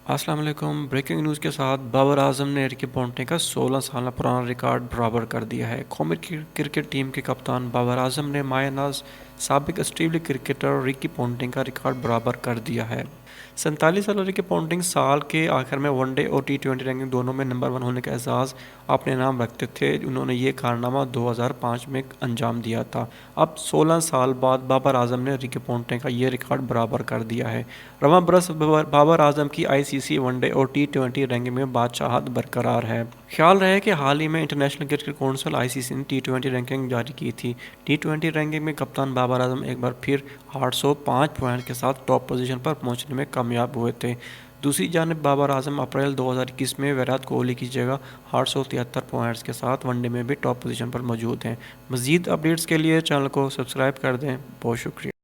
السلام علیکم۔ Breaking news کے ساتھ بابر اعظم نے رکی پونٹنگ کا 16 سالہ پرانا ریکارڈ برابر کر دیا ہے۔ قومی کرکٹ ٹیم کے کپتان بابر اعظم نے ماہ ناز سابق آسٹریلوی کرکٹر رکی پونٹنگ کا ریکارڈ برابر کر دیا ہے۔ 47 سالہ رکی پونٹنگ سال کے آخر میں ون ڈے اور T20 رینکنگ دونوں میں نمبر 1 ہونے کا اعزاز اپنے نام رکھتے تھے۔ انہوں نے یہ کارنامہ 2005 میں انجام دیا تھا۔ اب 16 سال بعد بابر اعظم نے رکی پونٹنگ کا یہ ریکارڈ برابر کر دیا ہے۔ رواں برس بابر اعظم کی ICC ون ڈے اور T20 رینکنگ میں بادشاہت برقرار ہے۔ خیال رہے کہ حال ہی میں انٹرنیشنل کرکٹ کونسل ICC نے T20 رینکنگ جاری کی تھی۔ T20 رینکنگ میں کپتان بابر اعظم ایک بار پھر 805 پوائنٹ کے ساتھ ٹاپ پوزیشن پر پہنچنے میں کامیاب ہوئے تھے۔ دوسری جانب بابر اعظم اپریل 2021 میں ویرات کوہلی کی جگہ 873 پوائنٹس کے ساتھ ون ڈے میں بھی ٹاپ پوزیشن پر موجود ہیں۔ مزید اپڈیٹس کے لیے چینل کو سبسکرائب کر دیں۔ بہت شکریہ۔